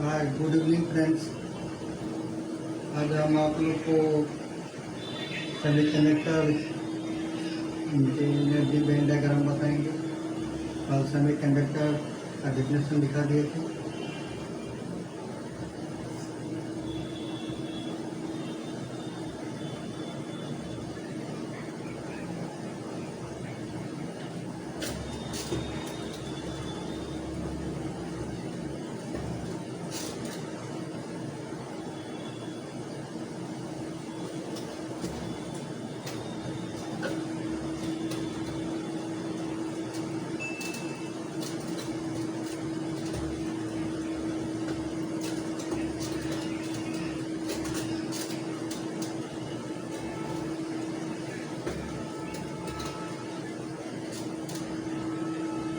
Hi good evening friends. आज हम आप लोग को सेमीकंडक्टर के एनर्जी बैंड डायग्राम बताएंगे। कल सेमीकंडक्टर का डेफिनेशन दिखा दिए थे।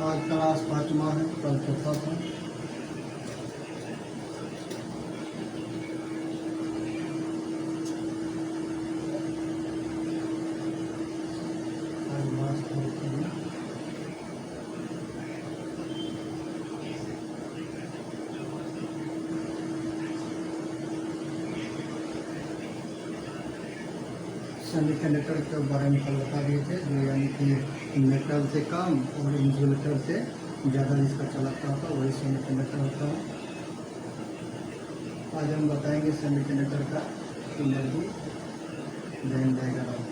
आज क्लास 5वां है, कल चौथा था। आज लास्ट है। सेमीकंडक्टर के बारे में कल बता दिए थे, जो यानी कि मेटल से कम और इंसुलेटर से ज़्यादा जिसका चालकता होता है वही सेमीकंडक्टर होता है। आज हम बताएंगे सेमीकंडक्टर का एनर्जी बैंड डायग्राम।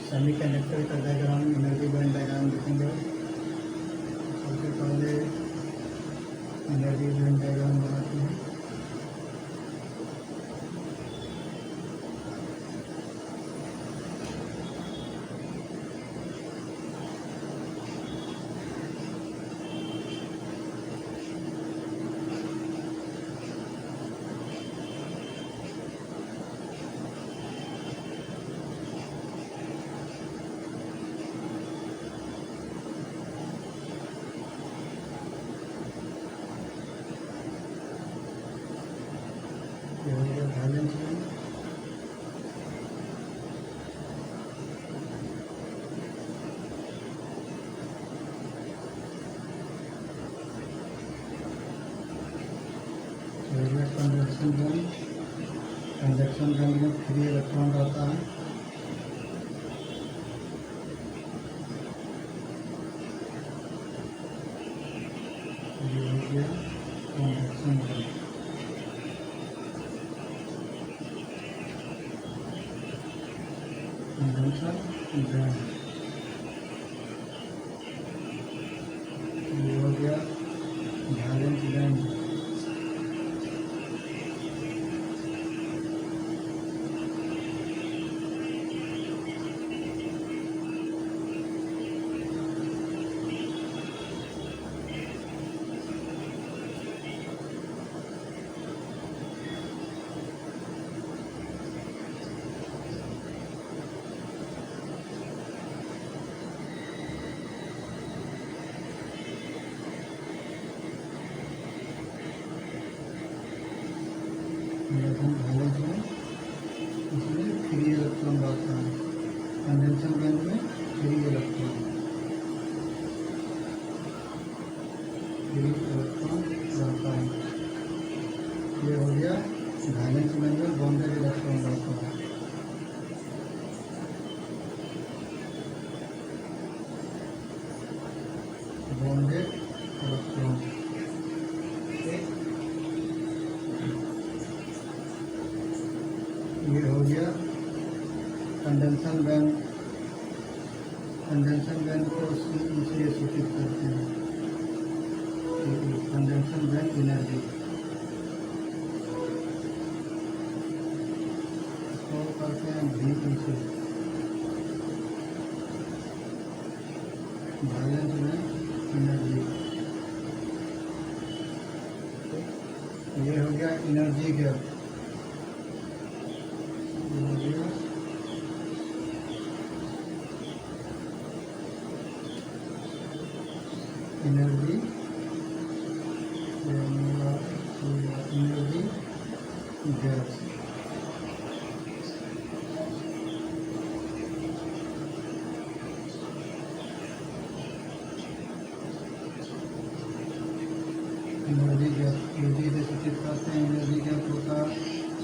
सेमीकंडक्टर का डायग्राम, एनर्जी बैंड डायग्राम देखेंगे। सबसे पहले एनर्जी बैंड डायग्राम बनाते हैं। कंडक्शन बैंड में फ्री इलेक्ट्रॉन रहता है। ये हो गया कंडक्शन बैंड। कंडक्शन बैंड ये हो गया वैलेंस बैंड। Bonded electron. ये हो गया कंडेंशन बैंड। कंडेंशन बैंड को इसलिए सूचित करते हैं, कंडेंशन बैंड एनर्जी इसको करते हैं V से। वैलेंस बैंड एनर्जी, ये हो गया energy gap. Energy energy gas. Energy gap energy से सूचित करते हैं। एनर्जी गैप होता है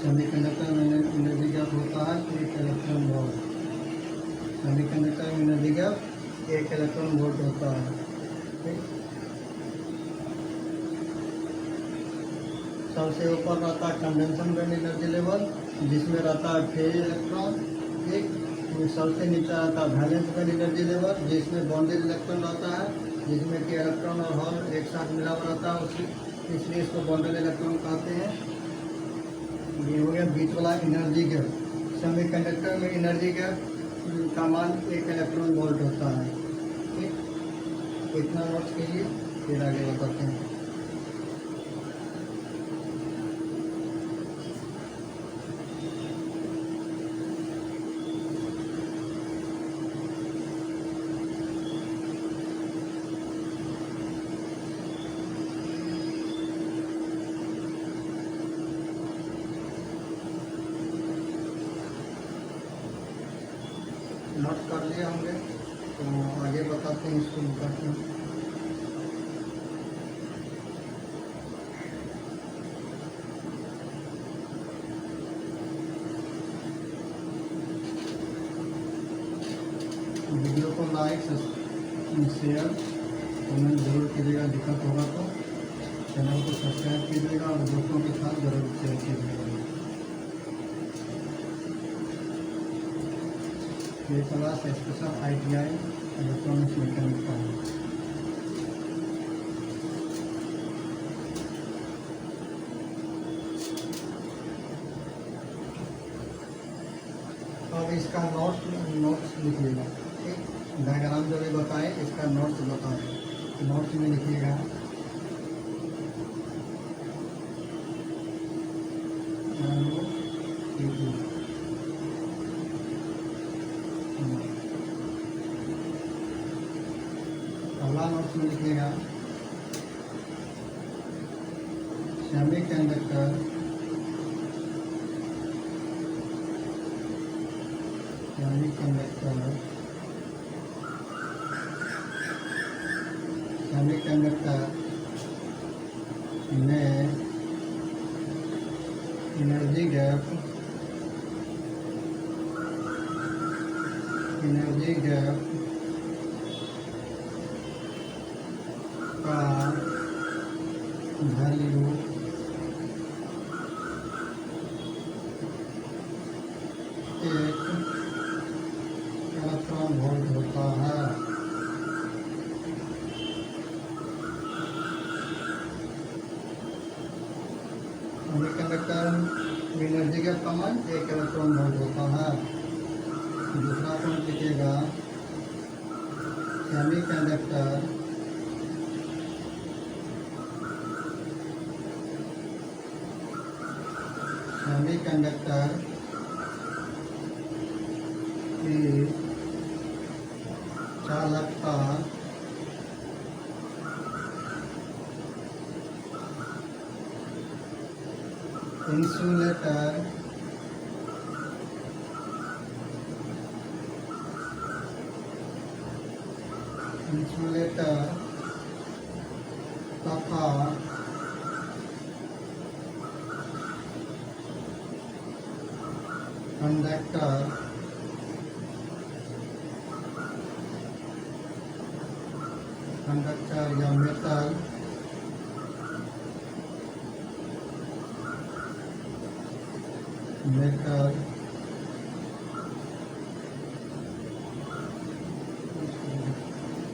सेमीकंडक्टर में, एनर्जी गैप होता है 1 इलेक्ट्रॉन वोल्ट। सेमीकंडक्टर में एनर्जी गैप 1 इलेक्ट्रॉन वोल्ट होता है। सबसे ऊपर रहता है कंडेंशन बैंड एनर्जी लेवल, जिसमें रहता है फ्री इलेक्ट्रॉन। ठीक, सबसे नीचे रहता है वैलेंस बैंड एनर्जी लेवल, जिसमें बॉन्डेड इलेक्ट्रॉन रहता है, जिसमें कि इलेक्ट्रॉन और होल एक साथ मिला हुआ रहता है, इसलिए इसको बॉन्डेड इलेक्ट्रॉन कहते हैं। ये हो गया बीच वाला एनर्जी गैप। सेमीकंडक्टर में एनर्जी गैप का मान 1 इलेक्ट्रॉन वोल्ट होता है। ठीक, इतना नोट्स कीजिए, फिर आगे बताते हैं। नोट कर लिए होंगे तो आगे बताते हैं, इसको बताते हैं। वीडियो को लाइक शेयर कमेंट जरूर कीजिएगा, दिक्कत होगा तो चैनल को सब्सक्राइब कीजिएगा और दोस्तों के साथ जरूर शेयर कीजिएगा। ये class special ITI electronics mechanics का है। अब इसका नोट्स लिखिएगा। ठीक, डायग्राम जो भी बताए इसका नोट्स बताएं। नोट्स में लिखिएगा पहला नोट्स में लिखिएगा सेमीकंडक्टर में एनर्जी गैप का वैल्यू एक इलेक्ट्रॉन वोल्ट होता है। सेमीकंडक्टर में एनर्जी गैप का मान 1 इलेक्ट्रॉन वोल्ट होता है। दूसरा पॉइंट लिखिएगा सेमीकंडक्टर की चालकता इंसुलेटर तथा कंडक्टर कंडक्टर या मेटल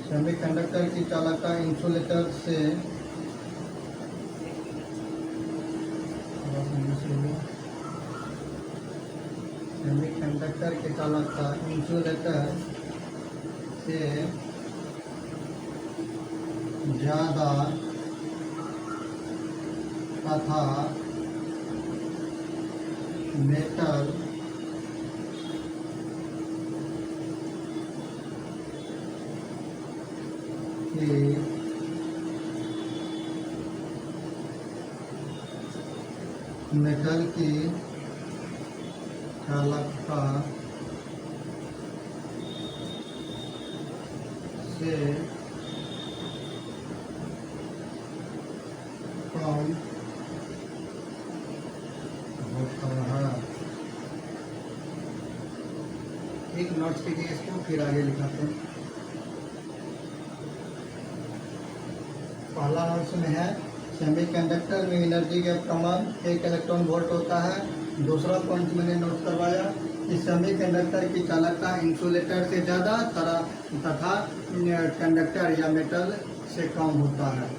सेमीकंडक्टर की चालकता इंसुलेटर से सेमीकंडक्टर की चालकता इंसुलेटर से ज़्यादा तथा मेटल की चालकता से कम होता है। एक नोट्स कीजिए इसको, फिर आगे लिखाते हैं। पहला नोट्स में है सेमीकंडक्टर में एनर्जी का प्रमाण 1 इलेक्ट्रॉन वोल्ट होता है। दूसरा पॉइंट मैंने नोट करवाया कि सेमीकंडक्टर की चालकता इंसुलेटर से ज़्यादा तथा कंडक्टर या मेटल से कम होता है।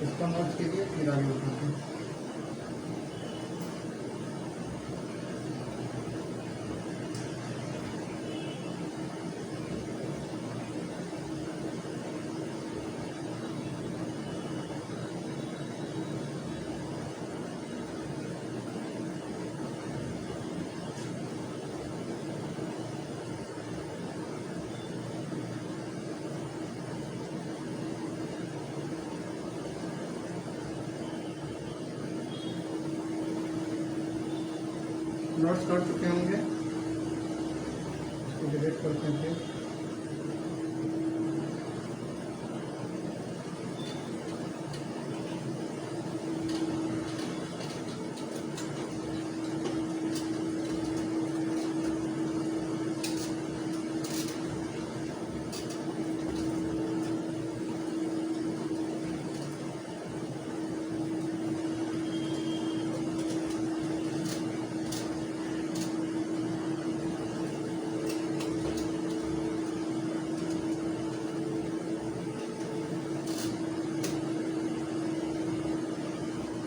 इसका नोट कीजिए, फिर आगे बताते हैं। नोट्स कर चुके होंगे, इसको डिलीट करते हैं।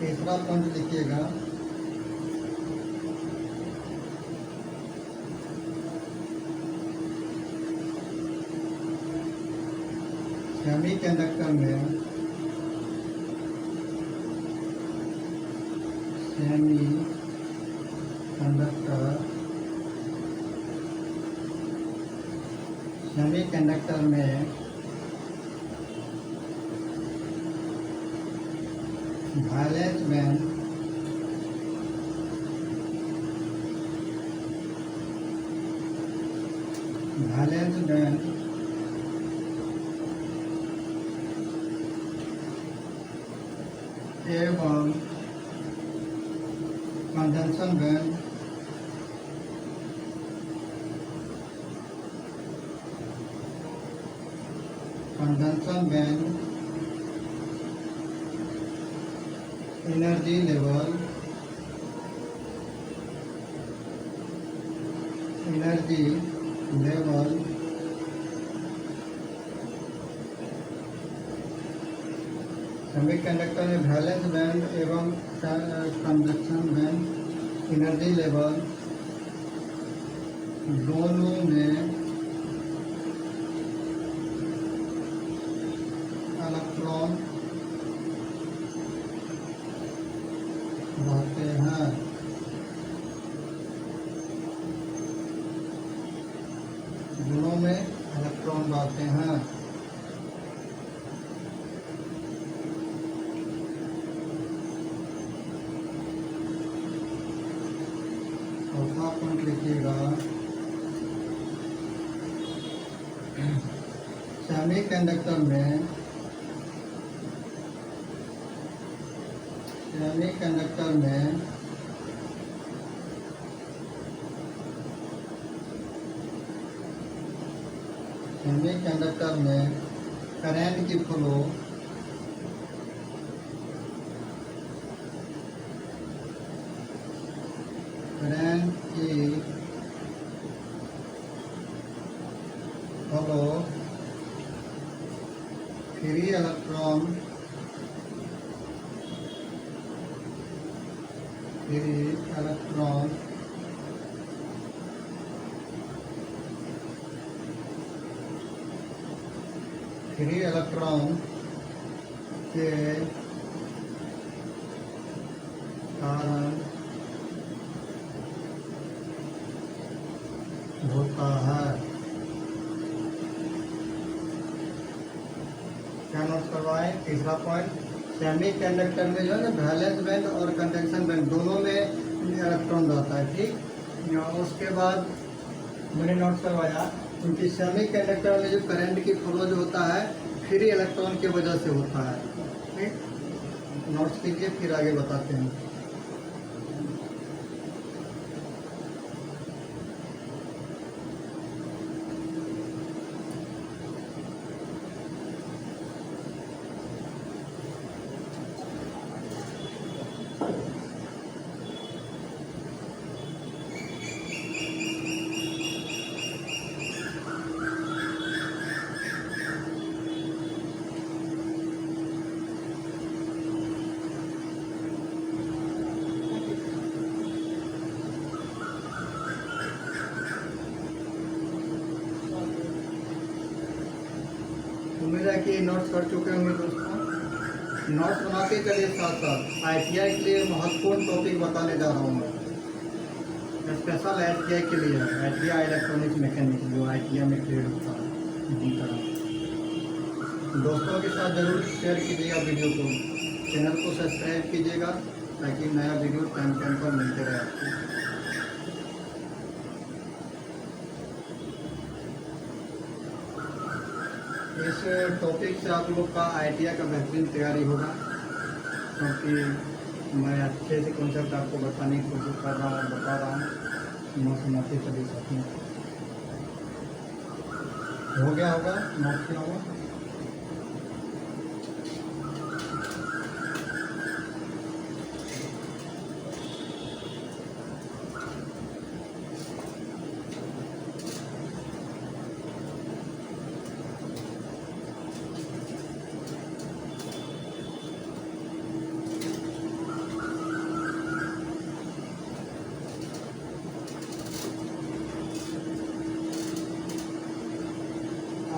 तीसरा पॉइंट लिखिएगा, सेमीकंडक्टर में सेमीकंडक्टर में वैलेंस बैंड एवं condenser band energy level semiconductor में वैलेंस बैंड एवं कंडक्शन बैंड एनर्जी लेवल दोनों में इलेक्ट्रॉन रहते हैं। दोनों में इलेक्ट्रॉन रहते हैं। चौथा पॉइंट लिखिएगा, सेमीकंडक्टर में सेमीकंडक्टर में करंट की फ्लो फ्री इलेक्ट्रॉन के कारण होता है। क्या नोट करवाएं? तीसरा पॉइंट, सेमी कंडक्टर में जो है ना वैलेंस बैंड और कंडक्शन बैंड दोनों में इलेक्ट्रॉन रहता है, ठीक। उसके बाद मैंने नोट करवाया क्योंकि सेमी कंडक्टर में जो करंट की फ्लो जो होता है फ्री इलेक्ट्रॉन की वजह से होता है, ठीक। नोट्स कीजिए, फिर आगे बताते हैं। उम्मीद है कि नोट्स कर चुके होंगे दोस्तों। नोट्स बनाते चलिए, साथ साथ आईटीआई के लिए महत्वपूर्ण टॉपिक बताने जा रहा हूँ मैं। स्पेशल आईटीआई के लिए है, आईटीआई इलेक्ट्रॉनिक्स मैकेनिक, जो आईटीआई में क्लियर होता है इसी तरह। दोस्तों के साथ जरूर शेयर कीजिएगा वीडियो को, चैनल को सब्सक्राइब कीजिएगा ताकि नया वीडियो टाइम पर मिलते रहे आपको। इस टॉपिक से आप लोग का आईटीआई का बेहतरीन तैयारी होगा, क्योंकि मैं अच्छे से कॉन्सेप्ट आपको बताने की कोशिश कर रहा हूँ, बता रहा हूँ। समझते चलिए साथ में। हो गया होगा, नोट किया होगा।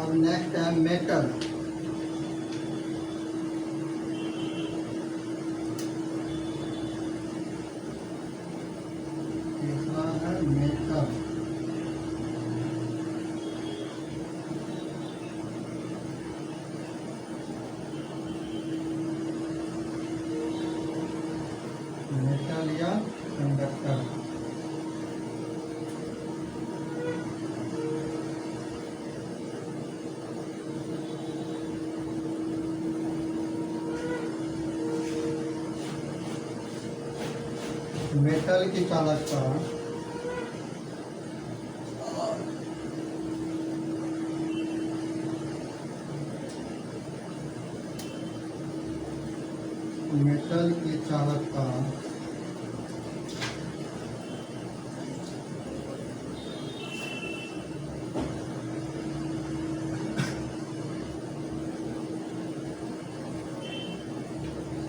और नेक्स्ट है मेटल। तीसरा है मेटल। मेटल या कंडक्टर। मेटल की चालकता मेटल की चालकता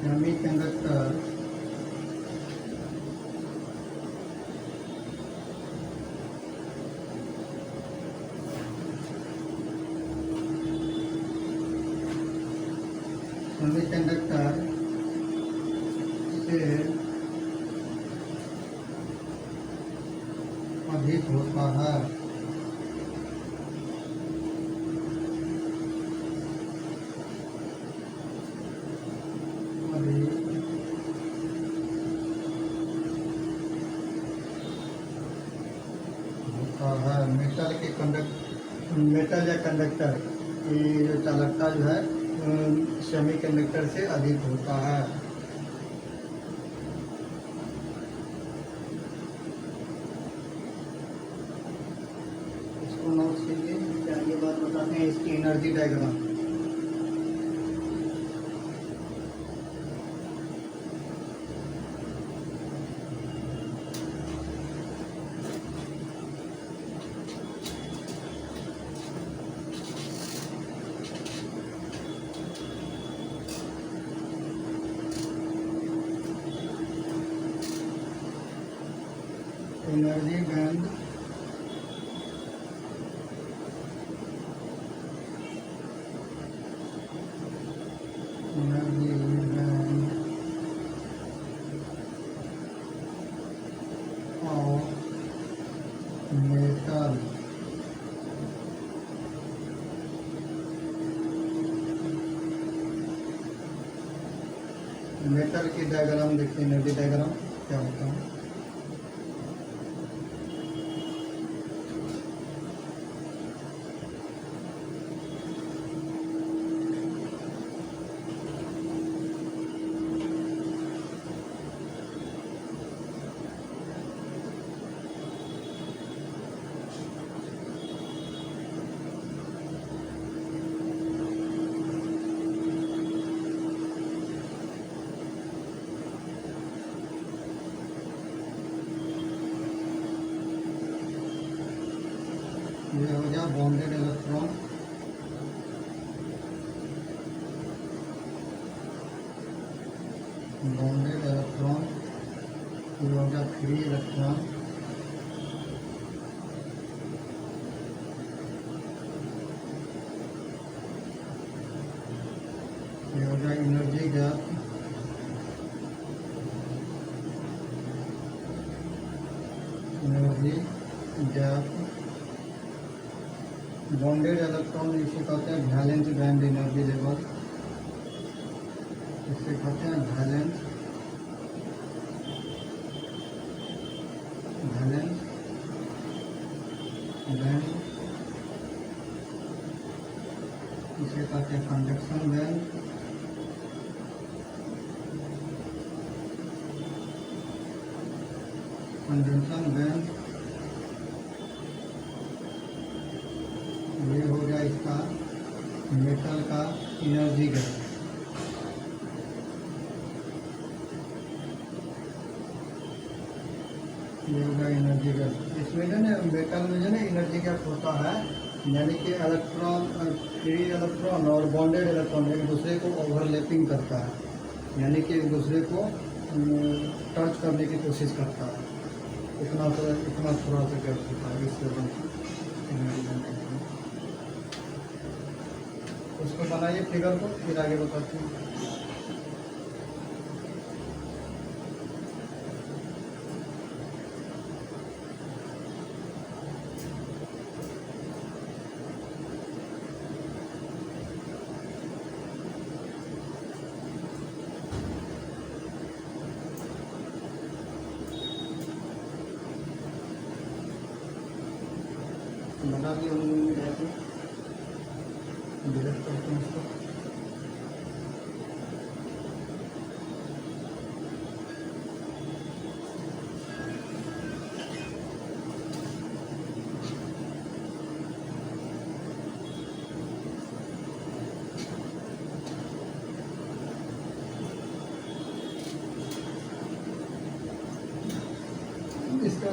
सेमीकंडक्टर सेमीकंडक्टर से अधिक होता है। मेटल के मेटल या कंडक्टर की जो चालकता जो है सेमीकंडक्टर से अधिक होता है। इसको नोट कीजिए, बाद बताते हैं इसकी energy diagram. Energy band energy band और मेटल मेटल की डायग्राम देखिए, एनर्जी डायग्राम क्या होता है। ये हो गया बॉन्डेड इलेक्ट्रॉन, बॉन्डेड इलेक्ट्रॉन। ये हो गया फ्री इलेक्ट्रॉन, ये हो गया energy gap, energy gap. Bonded electron इसे कहते हैं वैलेंस बैंड एनर्जी लेवल, इसे कहते हैं वैलेंस वैलेंस बैंड, इसे कहते हैं कंडक्शन बैंड, कंडक्शन बैंड। ये हो गया इसका मेटल का एनर्जी गैप। ये हो गया एनर्जी गैप। इसमें जो है मेटल में जो है एनर्जी गैप होता है, यानी कि इलेक्ट्रॉन, फ्री इलेक्ट्रॉन और बॉन्डेड इलेक्ट्रॉन एक दूसरे को ओवरलैपिंग करता है, यानी कि एक दूसरे को टच करने की कोशिश करता है। इतना थोड़ा सा गैप होता है इस लेवल की एनर्जी गैप। उसको बनाइए फिगर को, फिर आगे बताते हैं। बना दिया हमने, डिलीट करते हैं इसको। इसका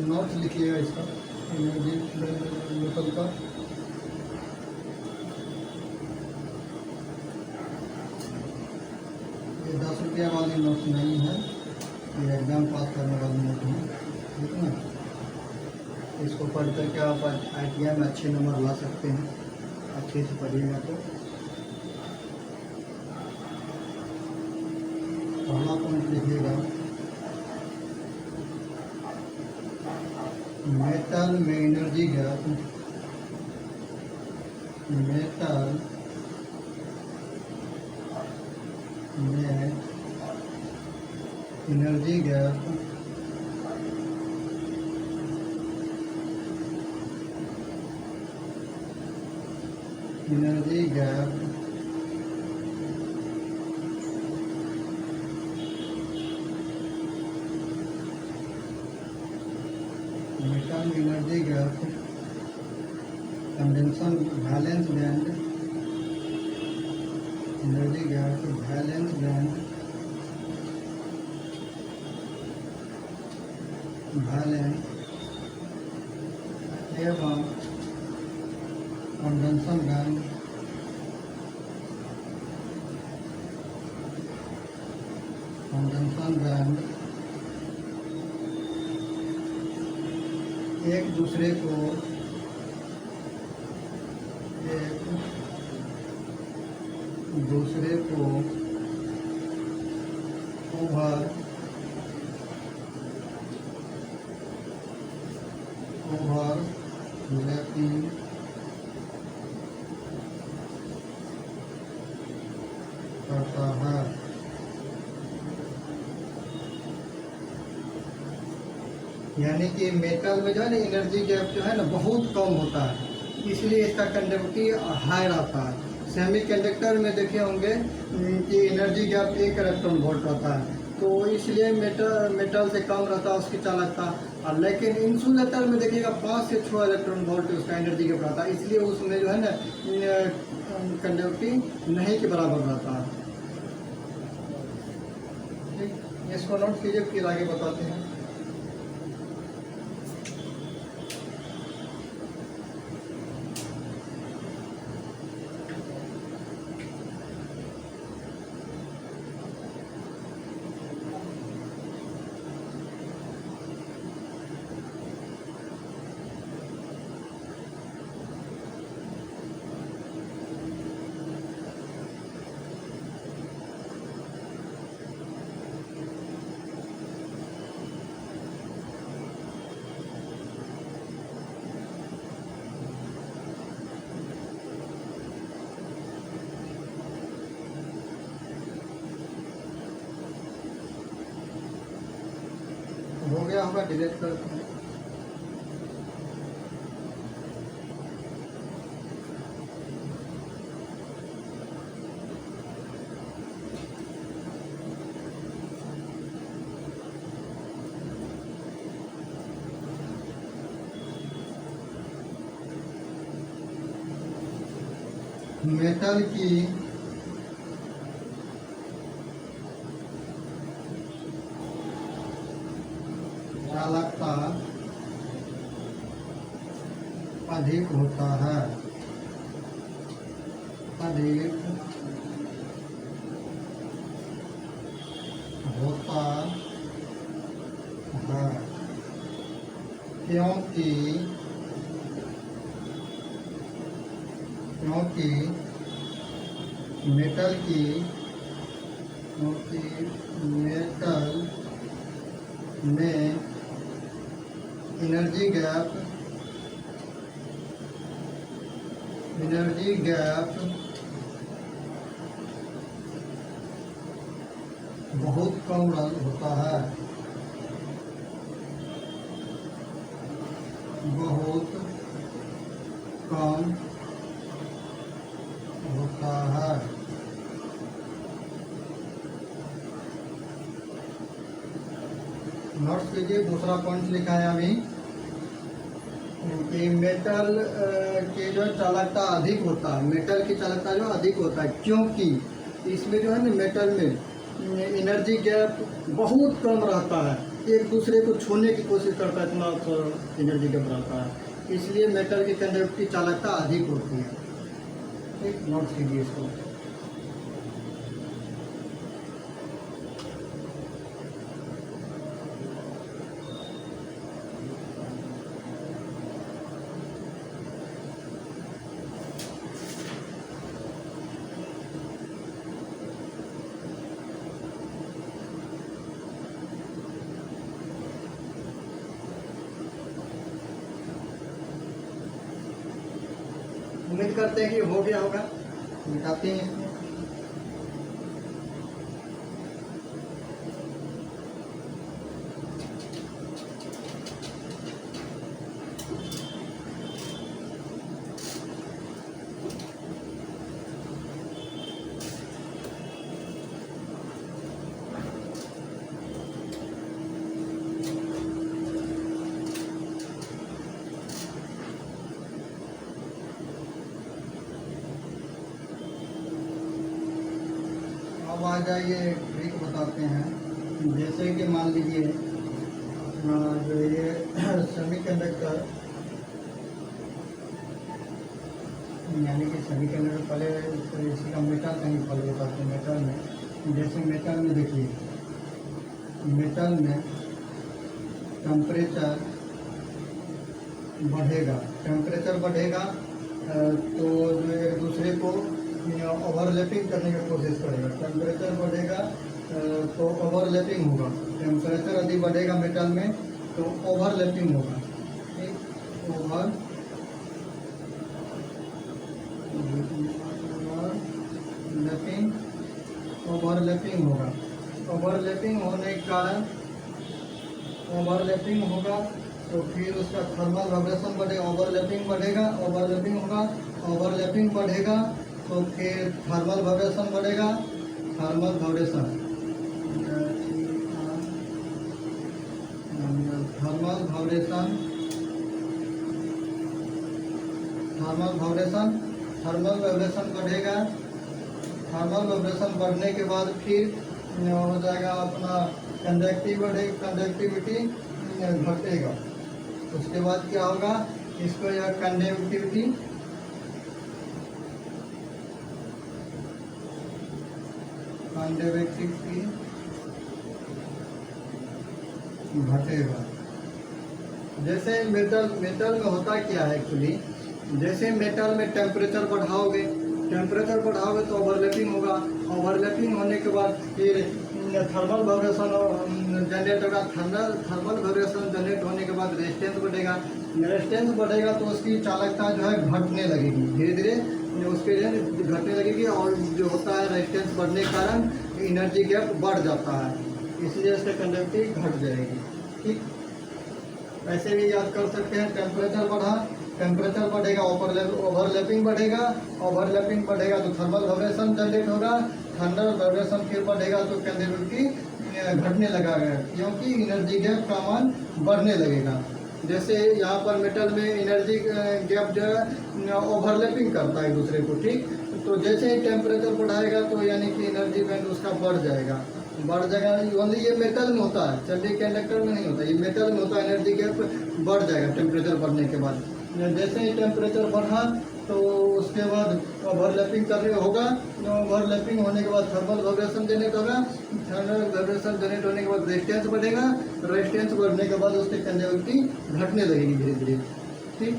नोट लिखिएगा, इसका एनर्जी लेवल का। ये 10 रुपया वाली नोट नहीं है, ये एग्ज़ाम पास करने वाली नोट है, ठीक है ना। इसको पढ़ करके आप ITI में अच्छे नंबर ला सकते हैं, अच्छे से पढ़िएगा तो। पहला पॉइंट लिखिएगा, मेटल में एनर्जी गैप, मेटल में energy gap energy gap metal energy gap condenser valence band, energy gap valence band, valence एवं कंडेंसर बैंड एक दूसरे को ओवरलैपिंग करता है। यानी कि मेटल में जो है ना एनर्जी गैप जो है ना बहुत कम होता है, इसलिए इसका कंडक्टिविटी हाई रहता है। सेमी कंडक्टर में देखे होंगे कि एनर्जी गैप 1 इलेक्ट्रॉन वोल्ट होता है, तो इसलिए मेटल से कम रहता है उसकी चालकता। और लेकिन इंसुलेटर में देखिएगा 5 से 6 इलेक्ट्रॉन वोल्ट उसका एनर्जी गैप रहता है, इसलिए उसमें जो है ना कंडक्टिविटी नहीं के बराबर रहता है। ठीक, इसको नोट कीजिए, फिर आगे बताते हैं। हो गया होगा, डिलीट करते हैं। मेटल की चालकता अधिक होता है, क्योंकि मेटल में एनर्जी गैप बहुत कम होता है, बहुत कम होता है। नोट्स कीजिए, दूसरा पॉइंट लिखा है अभी कि मेटल की जो चालकता अधिक होता है, मेटल की चालकता जो अधिक होता है, क्योंकि इसमें जो है ना मेटल में एनर्जी गैप बहुत कम रहता है, एक दूसरे को छूने की कोशिश करता है, इतना एनर्जी गैप रहता है, इसलिए मेटल की कंडक्टिविटी चालकता अधिक होती है। ठीक, नोट कीजिए इसको। उम्मीद करते हैं कि हो गया होगा, मिटाते हैं इसको। अब आ जाइए ट्रिक बताते हैं। जैसे कि मान लीजिए जो ये सेमीकंडक्टर, यानी कि सेमीकंडक्टर पहले तो इसी का मेटल का ही फल बताते हैं। मेटल में, जैसे मेटल में देखिए, मेटल में टेम्परेचर बढ़ेगा, टेम्परेचर बढ़ेगा तो जो एक दूसरे को ओवरलैपिंग करने की कोशिश करेगा। टेम्परेचर बढ़ेगा तो ओवरलैपिंग होगा। टेम्परेचर यदि बढ़ेगा मेटल में तो ओवरलैपिंग होगा। ठीक, ओवरलैपिंग होगा। ओवरलैपिंग होने के कारण, ओवरलैपिंग होगा तो फिर उसका थर्मल वाइब्रेशन बढ़ेगा। ओवरलैपिंग बढ़ेगा, ओवरलैपिंग होगा, ओवरलैपिंग बढ़ेगा तो फिर थर्मल वाइब्रेशन बढ़ेगा। Thermal vibration, thermal vibration, thermal vibration, thermal vibration बढ़ेगा। थर्मल वाइब्रेशन बढ़ने के बाद फिर हो जाएगा अपना कंडक्टिविटी घटेगा। उसके बाद क्या होगा, इसको यह कंडक्टिविटी घटेगा। जैसे मेटल में होता क्या है एक्चुअली, जैसे मेटल में टेम्परेचर बढ़ाओगे तो ओवरलैपिंग होगा। ओवरलैपिंग होने के बाद फिर थर्मल वाइब्रेशन जनरेट होगा। थर्मल वाइब्रेशन जनरेट होने के बाद रेजिस्टेंस बढ़ेगा। रेजिस्टेंस बढ़ेगा तो उसकी चालकता जो है घटने लगेगी, धीरे धीरे उसके घटने लगेगी। और जो होता है रेजिस्टेंस बढ़ने के कारण एनर्जी गैप बढ़ जाता है, इसलिए इससे कंडक्टिविटी घट जाएगी। ठीक, ऐसे भी याद कर सकते हैं। टेम्परेचर बढ़ा, टेम्परेचर बढ़ेगा, ओवरलैपिंग बढ़ेगा, ओवरलैपिंग बढ़ेगा तो थर्मल वाइब्रेशन जनरेट होगा। थर्मल वाइब्रेशन फिर बढ़ेगा तो कंडक्टिविटी घटने लगा है, क्योंकि एनर्जी गैप का मान बढ़ने लगेगा। जैसे यहाँ पर मेटल में एनर्जी गैप जो है ओवरलैपिंग करता है एक दूसरे को। ठीक, तो जैसे ही टेम्परेचर बढ़ाएगा तो यानी कि एनर्जी बैंड उसका बढ़ जाएगा। ओनली ये मेटल में होता है, चलिए कंडक्टर में नहीं होता, ये मेटल में होता है। एनर्जी गैप बढ़ जाएगा टेम्परेचर बढ़ने के बाद। जैसे ही टेम्परेचर बढ़ा तो उसके बाद ओवरलैपिंग करने होगा। ओवरलैपिंग होने के बाद थर्मल वाइब्रेशन जनरेट होगा। थर्मल वाइब्रेशन जनरेट होने के बाद रेजिस्टेंस बढ़ेगा। रेजिस्टेंस बढ़ने के बाद उसकी कंडक्टिविटी घटने लगेगी धीरे धीरे। ठीक,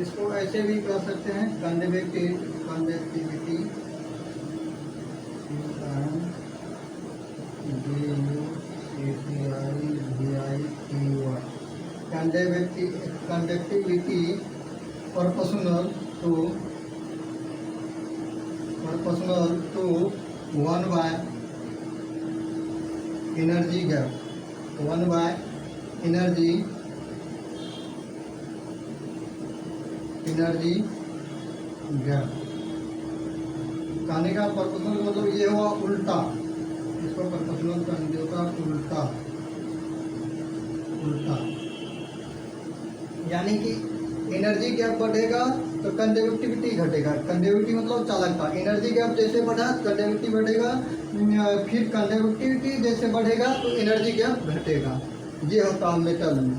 इसको ऐसे भी कर सकते हैं, conductivity conductivity proportional to 1 by energy gap, 1 by energy gap. कहने का प्रोपोर्शनल मतलब ये हुआ उल्टा, इसको प्रोपोर्शनल कहने होता उल्टा। उल्टा यानी कि एनर्जी गैप बढ़ेगा तो कंडक्टिविटी घटेगा। कंडक्टिविटी मतलब चालकता। एनर्जी गैप जैसे बढ़ा कंडक्टिविटी बढ़ेगा, फिर कंडक्टिविटी जैसे बढ़ेगा तो एनर्जी गैप घटेगा। ये होता है मेटल में।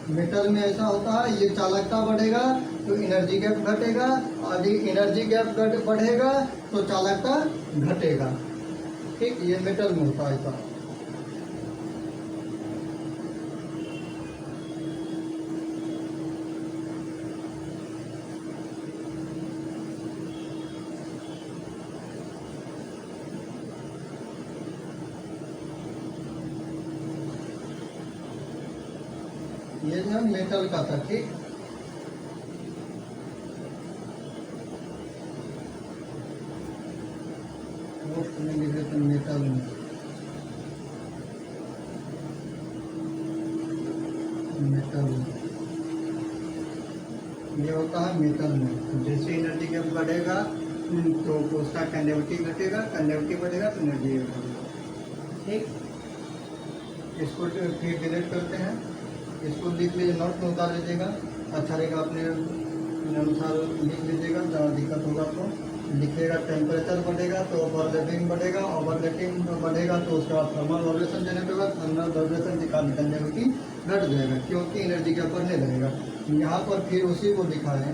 मेटल में ऐसा होता है, ये चालकता बढ़ेगा तो एनर्जी गैप घटेगा, और एनर्जी गैप बढ़ेगा तो चालकता घटेगा। ठीक, ये मेटल में होता है ऐसा। ये जो मेटल का था। ठीक, मेटल में ये होता है मेटल में। तो जैसे एनर्जी गैप बढ़ेगा तो उसका कंडक्टिविटी घटेगा, कंडक्टिविटी बढ़ेगा तो एनर्जी गैप बढ़ेगा। ठीक, इसको फिर डिलीट करते हैं। इसको लिख लीजिए, नोट में उतार लीजिएगा, अच्छा रहेगा, अपने अनुसार लिख लीजिएगा, ज़्यादा दिक्कत होगा तो लिखिएगा। टेम्परेचर बढ़ेगा तो ओवरलैपिंग बढ़ेगा, ओवरलैपिंग बढ़ेगा तो उसके बाद थर्मल वाइब्रेशन जनरेट होगा, थर्मल वाइब्रेशन के कारण कंडक्टिविटी घट जाएगा क्योंकि एनर्जी गैप बढ़ने लगेगा। यहाँ पर फिर उसी को लिखा है,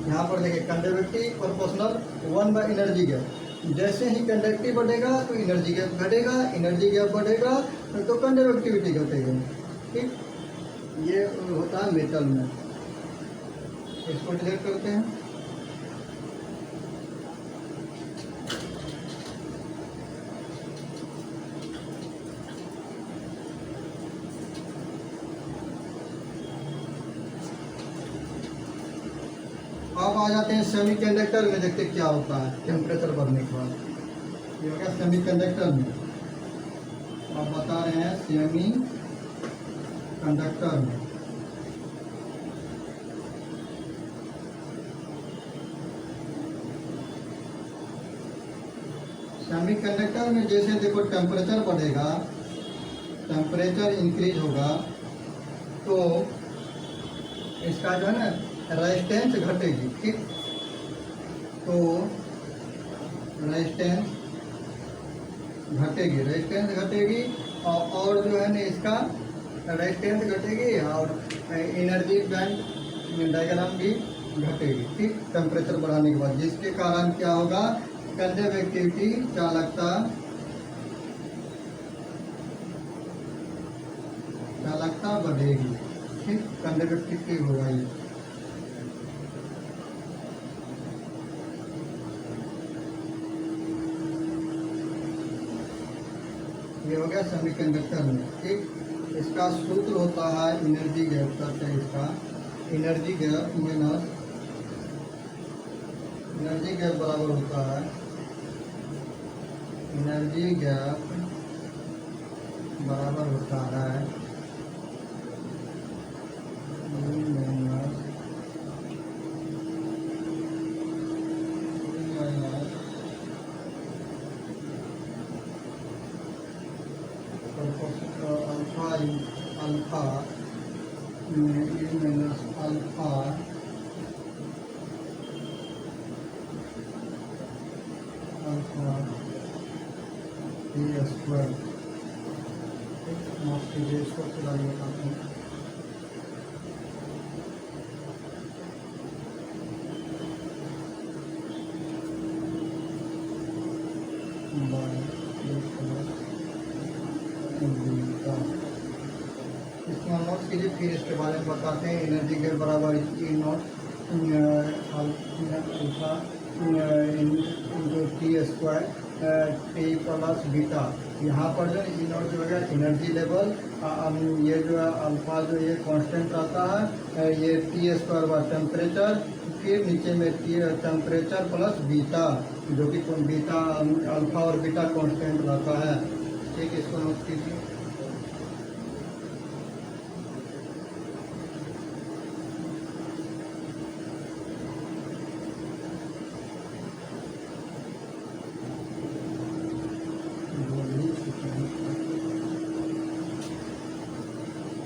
यहाँ पर देखिए कंडक्टिविटी प्रोपोर्शनल 1/एनर्जी गैप। जैसे ही कंडक्टिविटी बढ़ेगा तो एनर्जी गैप घटेगा, एनर्जी गैप बढ़ेगा तो कंडक्टिविटी घटेगा। ठीक, ये होता है मेटल में। इसको डिलीट करते हैं। अब आ जाते हैं सेमीकंडक्टर में, देखते क्या होता है टेम्परेचर बढ़ने के बाद। ये हो गया सेमीकंडक्टर में। अब बता रहे हैं सेमी कंडक्टर में। सेमीकंडक्टर में जैसे देखो टेम्परेचर बढ़ेगा, टेम्परेचर इंक्रीज होगा तो इसका जो है ना रेजिस्टेंस घटेगी। ठीक, तो रेजिस्टेंस घटेगी और जो है ना इसका रेजिस्टेंस घटेगी और एनर्जी बैंड डायग्राम भी घटेगी। ठीक, टेम्परेचर बढ़ाने के बाद, जिसके कारण क्या होगा, कंडक्टिविटी चालकता बढ़ेगी। ठीक, कंडक्टिविटी होगा ये हो गया सेमीकंडक्टर में। ठीक, इसका सूत्र होता है एनर्जी गैप करते हैं, इसका energy gap minus energy gap बराबर होता है एनर्जी गैप बराबर होता है अल्फा माइनस अल्फा स्क्वायर। माफ कीजिए, इसको फिलहाल बताते हैं। इसमें नोट कीजिए, फिर इसके बारे में बताते हैं। एनर्जी के बराबर E naught alpha T square T plus beta. यहाँ पर जो ई नोट जो है एनर्जी लेवल, ये जो है अल्फा जो ये कांस्टेंट रहता है, ये टी स्क्वायर बाय टेम्परेचर, फिर नीचे में टेम्परेचर प्लस बीटा, जो कि बीटा अल्फा और बीटा कांस्टेंट रहता है। ठीक, इसको नोट कीजिए।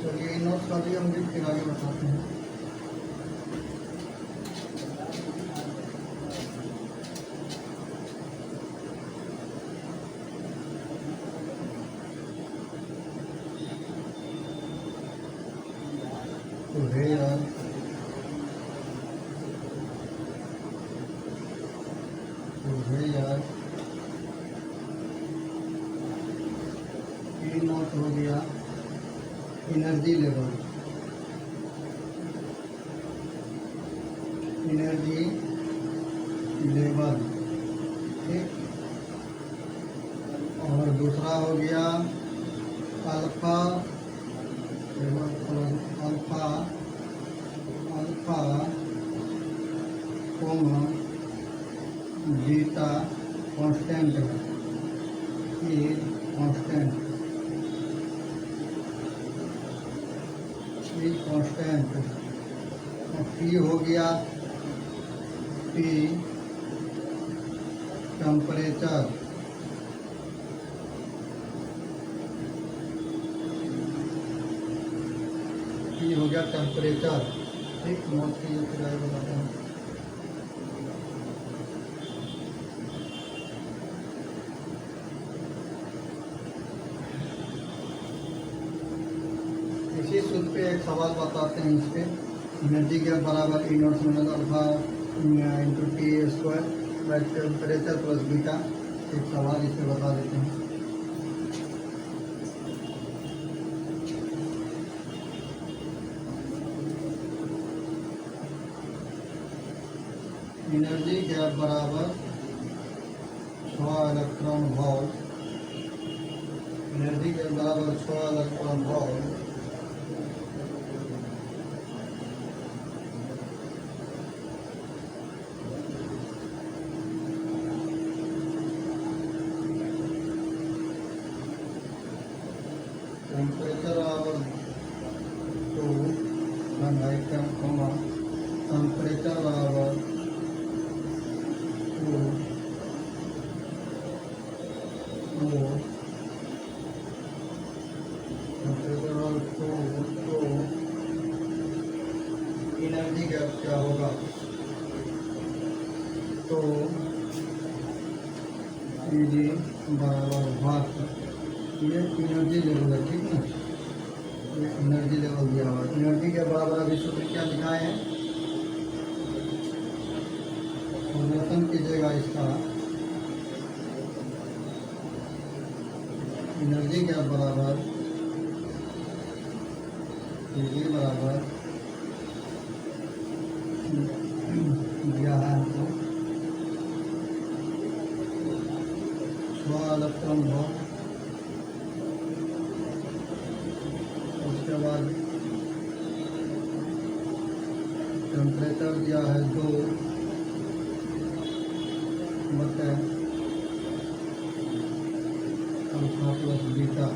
चलिए नोट्स का भी हम फिर आगे बताते हैं। तो है यार, ई नोट हो गया एनर्जी लेवल, ठीक, और दूसरा हो गया alpha beta constant constant. P हो गया पी टेम्परेचर, हो गया टेम्परेचर। ठीक, नोट कीजिए फिर आगे बताते हैं। इसी सूत्र पे एक सवाल बताते हैं। इस पे एनर्जी गैप बराबर E naught minus alpha into T square by temperature plus beta. एक सवाल इस पे बता देते हैं। एनर्जी गैप बराबर 6 इलेक्ट्रॉन वोल्ट। एनर्जी गैप बराबर 6 इलेक्ट्रॉन वोल्ट। टेम्परेचर बराबर 2 टेम्परेचर बराबर 2 तो एनर्जी गैप क्या होगा? तो जी बराबर भाग ये एनर्जी लेवल है। ठीक ना, ये एनर्जी लेवल दिया हुआ है। एनर्जी के बराबर अभी सूत्र क्या लिखाए हैं? फॉर्मेशन कीजिएगा इसका। एनर्जी के बराबर जी बराबर दिया है हमको 6 इलेक्ट्रॉन वोल्ट। उसके बाद टेम्परेचर दिया है 2 बटे अल्फा प्लस बीटा।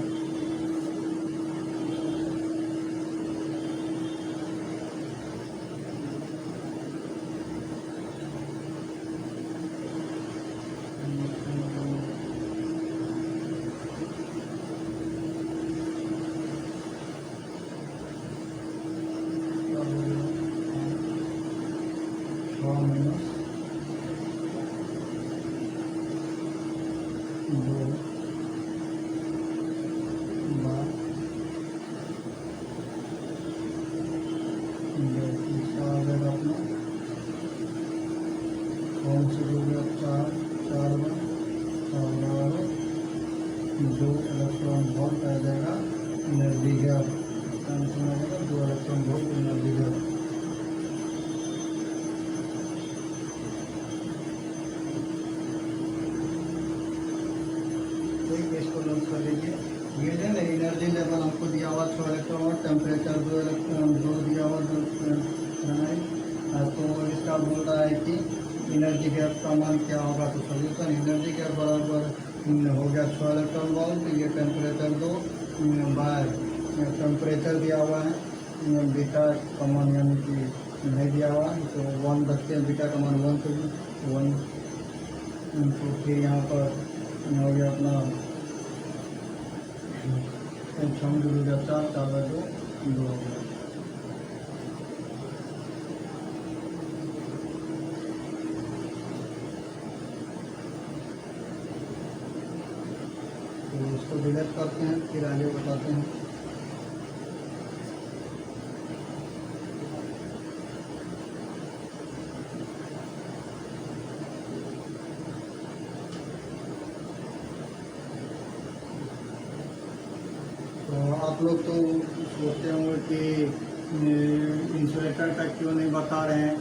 दो इलेक्ट्रॉन वोल्ट आ जाएगा एनर्जी गैप। आंसर आ जाएगा 2 इलेक्ट्रॉन वोल्ट एनर्जी गैप। ठीक, इसको नोट कर लीजिए। ये जो है एनर्जी लेवल हमको दिया हुआ 6 इलेक्ट्रॉन वोल्ट, टेम्परेचर 2 इलेक्ट्रॉन 2 दिया हुआ 2। तो इसका बोल रहा है कि एनर्जी गैप का मान क्या होगा? तो सोल्यूशन एनर्जी गैप बराबर हो गया 6 इलेक्ट्रॉन वोल्ट। ये टेम्परेचर 2 बाय टेम्परेचर दिया हुआ है। बीटा का मान यानी कि नहीं दिया हुआ है तो 1 रखते हैं। बीटा का मान 1 तो 1 तो फिर यहाँ पर हो गया अपना 6 2 4 4 बाय 2 2 हो गया। तो इसको डिलीट करते हैं, फिर आगे बताते हैं। तो आप लोग तो सोचते होंगे कि इंसुलेटर का क्यों नहीं बता रहे हैं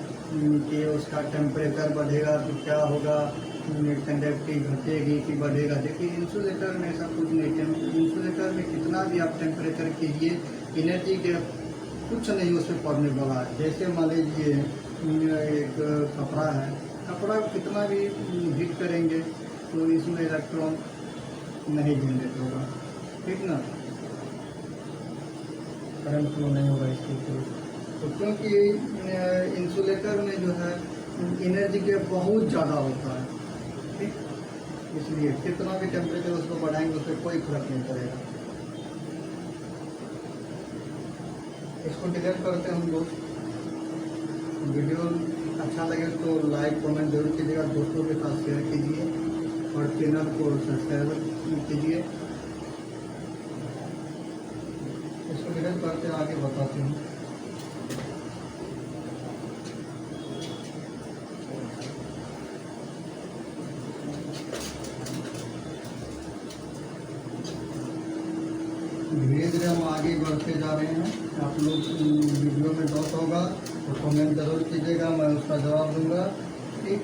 कि उसका टेम्परेचर बढ़ेगा तो क्या होगा, कंडक्टिविटी घटेगी कि बढ़ेगा। देखिए इंसुलेटर में ऐसा कुछ नहीं है। इंसुलेटर में कितना भी आप टेम्परेचर कीजिए एनर्जी के कुछ नहीं उस पर पड़ने वाला है। जैसे मान लीजिए एक कपड़ा है, कपड़ा कितना भी हीट करेंगे तो इसमें इलेक्ट्रॉन नहीं जनरेट होगा। ठीक ना, करंट फ्लो नहीं होगा इसके थ्रू। तो क्योंकि इंसुलेटर में जो है एनर्जी के बहुत ज़्यादा होता है। ठीक, इसलिए कितना भी टेम्परेचर उसको बढ़ाएंगे उस पर कोई फर्क नहीं पड़ेगा। इसको डिलीट करते हैं हम दोस्त। वीडियो अच्छा लगे तो लाइक कमेंट जरूर कीजिएगा, दोस्तों के साथ शेयर कीजिए और चैनल को सब्सक्राइब कीजिए। इसको डिलीट करते हैं, आगे बताते हैं। धीरे धीरे हम आगे बढ़ते जा रहे हैं। आप लोग वीडियो में डाउट होगा तो कमेंट जरूर कीजिएगा, मैं उसका जवाब दूंगा, ठीक।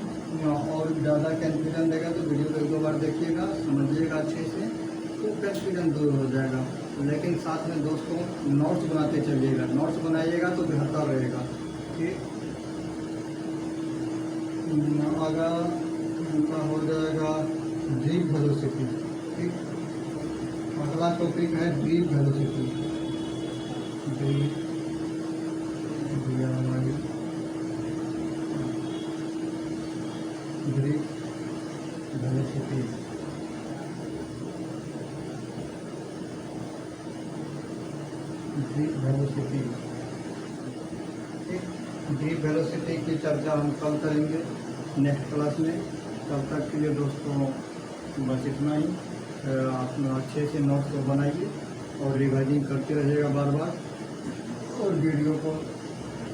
और ज़्यादा कन्फ्यूजन देगा तो वीडियो को एक दो बार देखिएगा, समझिएगा अच्छे से, तो कन्फ्यूजन दूर हो जाएगा। लेकिन साथ में दोस्तों नोट्स बनाते चलिएगा, नोट्स बनाइएगा तो बेहतर रहेगा, ठीक। अगर उनका हो जाएगा ड्रीप वेलोसिटी, ठीक। अगला टॉपिक है drip velocity. Drip drip velocity. Drip velocity, ठीक। ड्रीप वेलोसिटी की चर्चा हम कल करेंगे नेक्स्ट क्लास में। तब तक के लिए दोस्तों बस इतना ही। आप अच्छे से नोट्स को बनाइए और रिवाइजिंग करते रहिएगा बार बार, और वीडियो को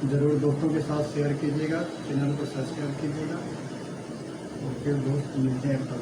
ज़रूर दोस्तों के साथ शेयर कीजिएगा, चैनल को सब्सक्राइब कीजिएगा। और फिर दोस्त मिलते हैं कल।